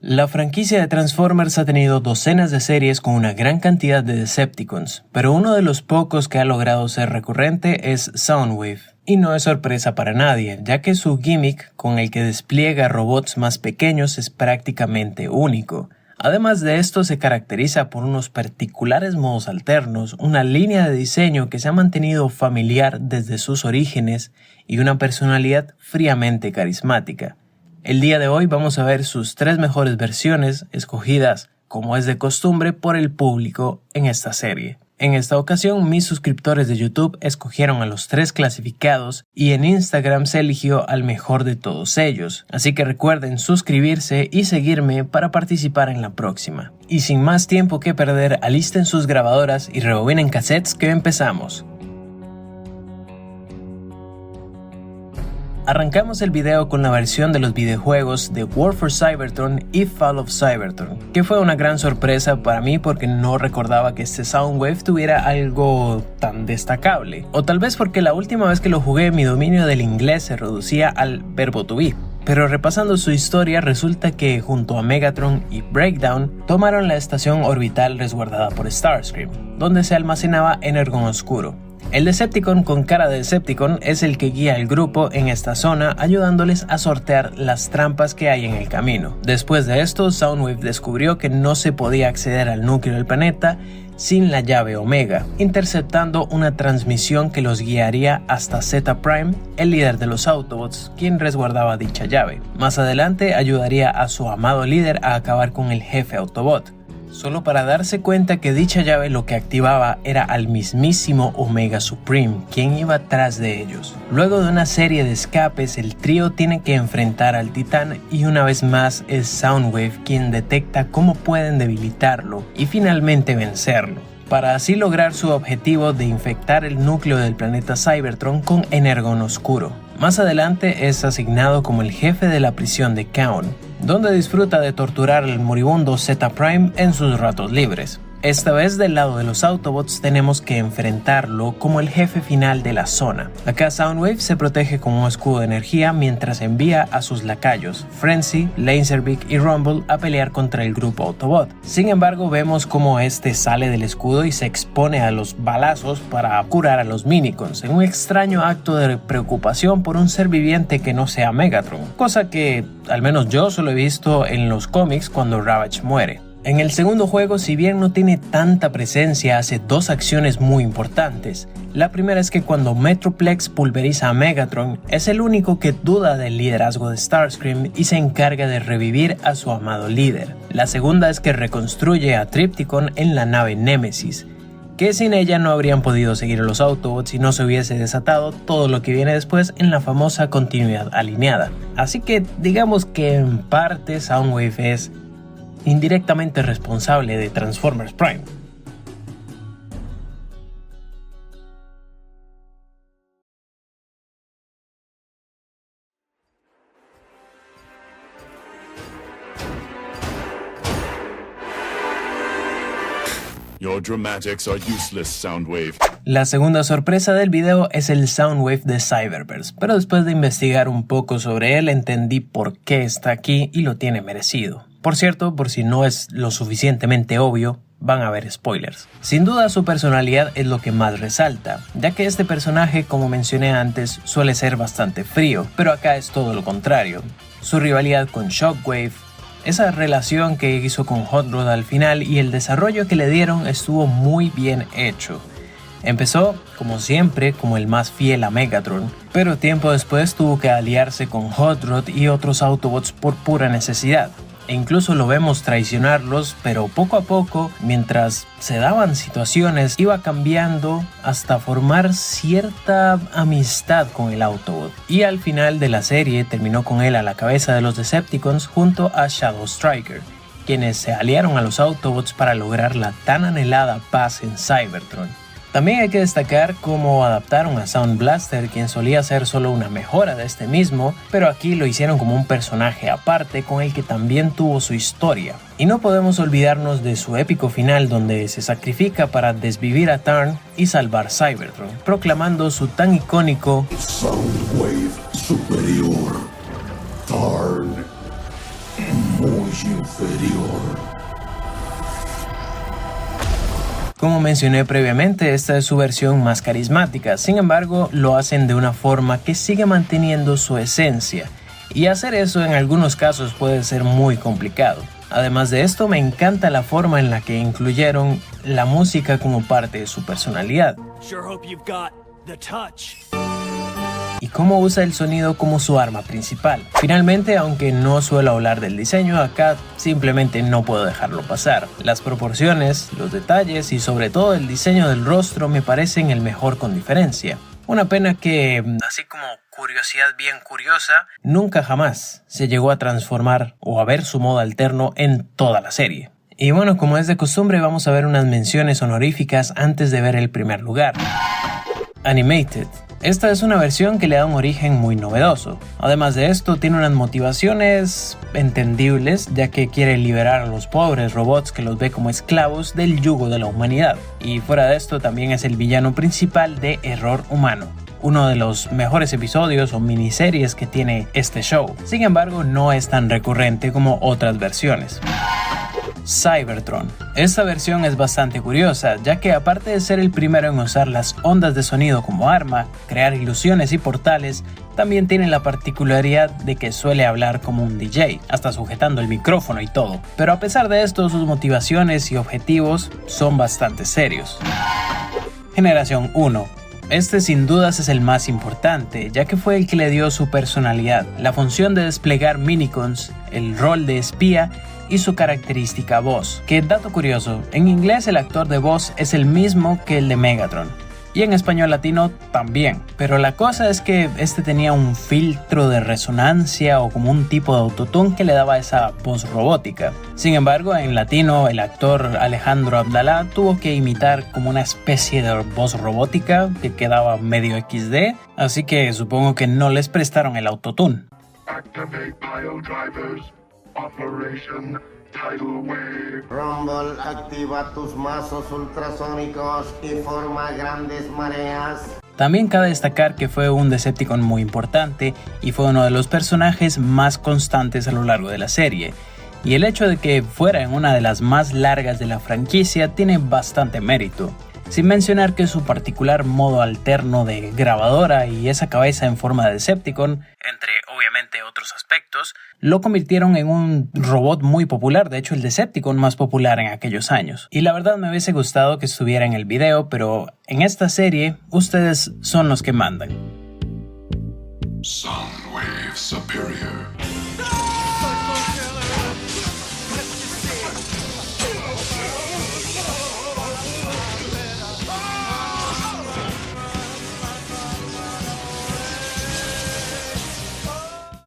La franquicia de Transformers ha tenido docenas de series con una gran cantidad de Decepticons, pero uno de los pocos que ha logrado ser recurrente es Soundwave. Y no es sorpresa para nadie, ya que su gimmick con el que despliega robots más pequeños es prácticamente único. Además de esto, se caracteriza por unos particulares modos alternos, una línea de diseño que se ha mantenido familiar desde sus orígenes y una personalidad fríamente carismática. El día de hoy vamos a ver sus 3 mejores versiones, escogidas, como es de costumbre, por el público en esta serie. En esta ocasión, mis suscriptores de YouTube escogieron a los 3 clasificados y en Instagram se eligió al mejor de todos ellos. Así que recuerden suscribirse y seguirme para participar en la próxima. Y sin más tiempo que perder, alisten sus grabadoras y rebobinen cassettes que empezamos. Arrancamos el video con la versión de los videojuegos de War for Cybertron y Fall of Cybertron, que fue una gran sorpresa para mí porque no recordaba que este Soundwave tuviera algo tan destacable, o tal vez porque la última vez que lo jugué mi dominio del inglés se reducía al verbo to be. Pero repasando su historia, resulta que junto a Megatron y Breakdown tomaron la estación orbital resguardada por Starscream, donde se almacenaba Energon Oscuro. El Decepticon con cara de Decepticon es el que guía al grupo en esta zona, ayudándoles a sortear las trampas que hay en el camino. Después de esto, Soundwave descubrió que no se podía acceder al núcleo del planeta sin la llave Omega, interceptando una transmisión que los guiaría hasta Zeta Prime, el líder de los Autobots, quien resguardaba dicha llave. Más adelante ayudaría a su amado líder a acabar con el jefe Autobot, solo para darse cuenta que dicha llave lo que activaba era al mismísimo Omega Supreme, quien iba tras de ellos. Luego de una serie de escapes, el trío tiene que enfrentar al Titán y una vez más es Soundwave quien detecta cómo pueden debilitarlo y finalmente vencerlo, para así lograr su objetivo de infectar el núcleo del planeta Cybertron con Energon Oscuro. Más adelante es asignado como el jefe de la prisión de Kaon, donde disfruta de torturar al moribundo Zeta Prime en sus ratos libres. Esta vez del lado de los Autobots tenemos que enfrentarlo como el jefe final de la zona. Acá Soundwave se protege con un escudo de energía mientras envía a sus lacayos, Frenzy, Laserbeak y Rumble a pelear contra el grupo Autobot. Sin embargo, vemos cómo este sale del escudo y se expone a los balazos para curar a los Minicons, en un extraño acto de preocupación por un ser viviente que no sea Megatron, cosa que al menos yo solo he visto en los cómics cuando Ravage muere. En el segundo juego, si bien no tiene tanta presencia, hace 2 acciones muy importantes. La primera es que cuando Metroplex pulveriza a Megatron, es el único que duda del liderazgo de Starscream y se encarga de revivir a su amado líder. La segunda es que reconstruye a Trypticon en la nave Nemesis, que sin ella no habrían podido seguir a los Autobots y no se hubiese desatado todo lo que viene después en la famosa continuidad alineada. Así que digamos que en parte Soundwave es indirectamente responsable de Transformers Prime. Your dramatics are useless, Soundwave. La segunda sorpresa del video es el Soundwave de Cyberverse, pero después de investigar un poco sobre él entendí por qué está aquí y lo tiene merecido. Por cierto, por si no es lo suficientemente obvio, van a haber spoilers. Sin duda su personalidad es lo que más resalta, ya que este personaje, como mencioné antes, suele ser bastante frío, pero acá es todo lo contrario. Su rivalidad con Shockwave, esa relación que hizo con Hot Rod al final y el desarrollo que le dieron estuvo muy bien hecho. Empezó, como siempre, como el más fiel a Megatron, pero tiempo después tuvo que aliarse con Hot Rod y otros Autobots por pura necesidad. E incluso lo vemos traicionarlos, pero poco a poco, mientras se daban situaciones, iba cambiando hasta formar cierta amistad con el Autobot. Y al final de la serie terminó con él a la cabeza de los Decepticons junto a Shadow Striker, quienes se aliaron a los Autobots para lograr la tan anhelada paz en Cybertron. También hay que destacar cómo adaptaron a Sound Blaster, quien solía ser solo una mejora de este mismo, pero aquí lo hicieron como un personaje aparte con el que también tuvo su historia. Y no podemos olvidarnos de su épico final donde se sacrifica para desvivir a Tarn y salvar Cybertron, proclamando su tan icónico Soundwave superior. Tarn muy es inferior. Como mencioné previamente, esta es su versión más carismática, sin embargo lo hacen de una forma que sigue manteniendo su esencia, y hacer eso en algunos casos puede ser muy complicado. Además de esto, me encanta la forma en la que incluyeron la música como parte de su personalidad. Y cómo usa el sonido como su arma principal. Finalmente, aunque no suelo hablar del diseño, acá simplemente no puedo dejarlo pasar. Las proporciones, los detalles y sobre todo el diseño del rostro me parecen el mejor con diferencia. Una pena que, así como curiosidad bien curiosa, nunca jamás se llegó a transformar o a ver su modo alterno en toda la serie. Y bueno, como es de costumbre, vamos a ver unas menciones honoríficas antes de ver el primer lugar. Animated. Esta es una versión que le da un origen muy novedoso. Además de esto, tiene unas motivaciones entendibles, ya que quiere liberar a los pobres robots que los ve como esclavos del yugo de la humanidad. Y fuera de esto, también es el villano principal de Error Humano, uno de los mejores episodios o miniseries que tiene este show. Sin embargo, no es tan recurrente como otras versiones. Cybertron. Esta versión es bastante curiosa, ya que aparte de ser el primero en usar las ondas de sonido como arma, crear ilusiones y portales, también tiene la particularidad de que suele hablar como un DJ, hasta sujetando el micrófono y todo. Pero a pesar de esto, sus motivaciones y objetivos son bastante serios. Generación 1. Este sin dudas es el más importante, ya que fue el que le dio su personalidad, la función de desplegar minicons, el rol de espía y su característica voz. Que dato curioso, en inglés el actor de voz es el mismo que el de Megatron, y en español latino también, pero la cosa es que este tenía un filtro de resonancia o como un tipo de autotune que le daba esa voz robótica. Sin embargo, en latino el actor Alejandro Abdalá tuvo que imitar como una especie de voz robótica que quedaba medio XD, así que supongo que no les prestaron el autotune. Activate pile drivers. Operation Tidal Wave. Rumble, activa tus mazos ultrasónicos y forma grandes mareas. También cabe destacar que fue un Decepticon muy importante y fue uno de los personajes más constantes a lo largo de la serie. Y el hecho de que fuera en una de las más largas de la franquicia tiene bastante mérito. Sin mencionar que su particular modo alterno de grabadora y esa cabeza en forma de Decepticon, entre obviamente otros aspectos, lo convirtieron en un robot muy popular, de hecho el Decepticon más popular en aquellos años. Y la verdad me hubiese gustado que estuviera en el video, pero en esta serie ustedes son los que mandan. Soundwave Superior.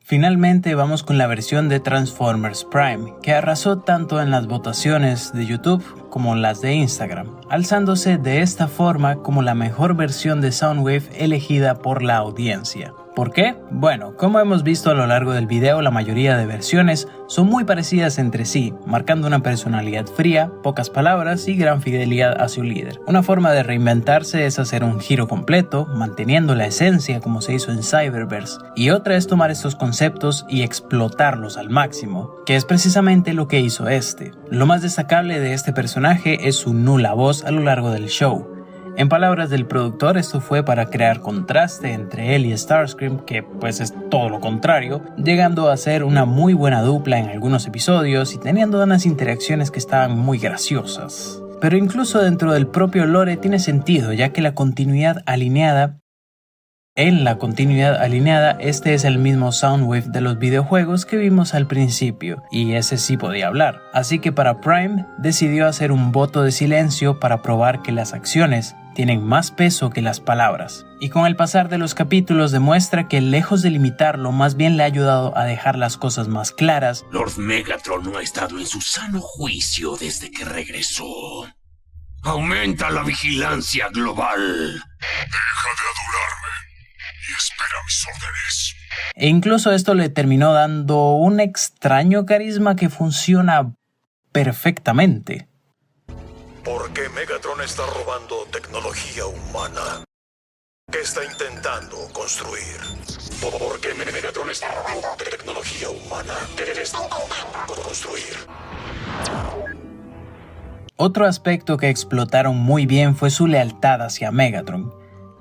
Finalmente vamos con la versión de Transformers Prime, que arrasó tanto en las votaciones de YouTube como las de Instagram, alzándose de esta forma como la mejor versión de Soundwave elegida por la audiencia. ¿Por qué? Bueno, como hemos visto a lo largo del video, la mayoría de versiones son muy parecidas entre sí, marcando una personalidad fría, pocas palabras y gran fidelidad a su líder. Una forma de reinventarse es hacer un giro completo, manteniendo la esencia como se hizo en Cyberverse, y otra es tomar estos conceptos y explotarlos al máximo, que es precisamente lo que hizo este. Lo más destacable de este personaje es su nula voz a lo largo del show. En palabras del productor, esto fue para crear contraste entre él y Starscream, que pues es todo lo contrario, llegando a ser una muy buena dupla en algunos episodios y teniendo unas interacciones que estaban muy graciosas. Pero incluso dentro del propio lore tiene sentido, ya que en la continuidad alineada, este es el mismo Soundwave de los videojuegos que vimos al principio, y ese sí podía hablar. Así que para Prime decidió hacer un voto de silencio para probar que las acciones tienen más peso que las palabras. Y con el pasar de los capítulos demuestra que lejos de limitarlo, más bien le ha ayudado a dejar las cosas más claras. Lord Megatron no ha estado en su sano juicio desde que regresó. Aumenta la vigilancia global. Deja de adorarme y espera mis órdenes. E incluso esto le terminó dando un extraño carisma que funciona perfectamente. ¿Por qué Megatron está robando tecnología humana? ¿Qué está intentando construir? ¿Por qué Megatron está robando tecnología humana? ¿Qué está intentando construir? Otro aspecto que explotaron muy bien fue su lealtad hacia Megatron,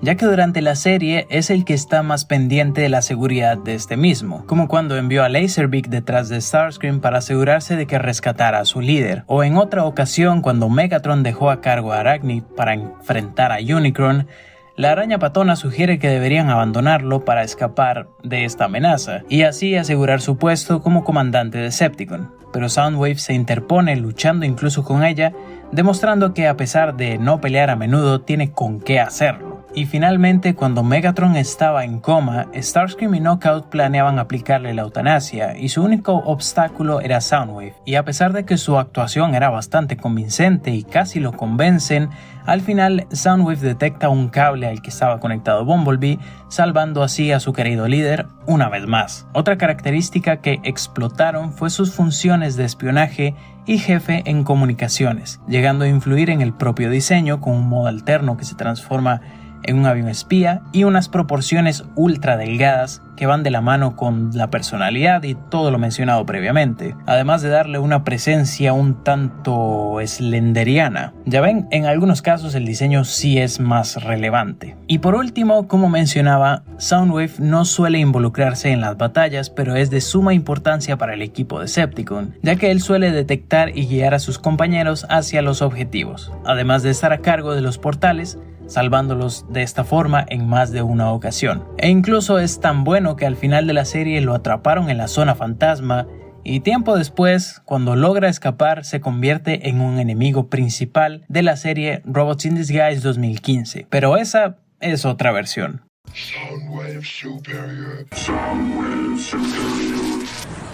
ya que durante la serie es el que está más pendiente de la seguridad de este mismo, como cuando envió a Laserbeak detrás de Starscream para asegurarse de que rescatara a su líder, o en otra ocasión cuando Megatron dejó a cargo a Arachnid para enfrentar a Unicron. La araña patona sugiere que deberían abandonarlo para escapar de esta amenaza, y así asegurar su puesto como comandante de Decepticon, pero Soundwave se interpone luchando incluso con ella, demostrando que a pesar de no pelear a menudo tiene con qué hacerlo. Y finalmente, cuando Megatron estaba en coma, Starscream y Knockout planeaban aplicarle la eutanasia y su único obstáculo era Soundwave, y a pesar de que su actuación era bastante convincente y casi lo convencen, al final Soundwave detecta un cable al que estaba conectado Bumblebee, salvando así a su querido líder una vez más. Otra característica que explotaron fue sus funciones de espionaje y jefe en comunicaciones, llegando a influir en el propio diseño con un modo alterno que se transforma en un avión espía y unas proporciones ultra delgadas que van de la mano con la personalidad y todo lo mencionado previamente, además de darle una presencia un tanto slenderiana. Ya ven, en algunos casos el diseño sí es más relevante. Y por último, como mencionaba, Soundwave no suele involucrarse en las batallas, pero es de suma importancia para el equipo Decepticon, ya que él suele detectar y guiar a sus compañeros hacia los objetivos, además de estar a cargo de los portales, salvándolos de esta forma en más de una ocasión. E incluso es tan bueno que al final de la serie lo atraparon en la zona fantasma y tiempo después, cuando logra escapar, se convierte en un enemigo principal de la serie Robots in Disguise 2015. Pero esa es otra versión. Soundwave superior. Soundwave superior.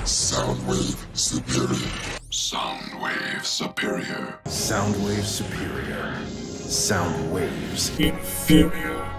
Soundwave superior. Soundwave superior. Soundwave superior. Sound waves Inferior.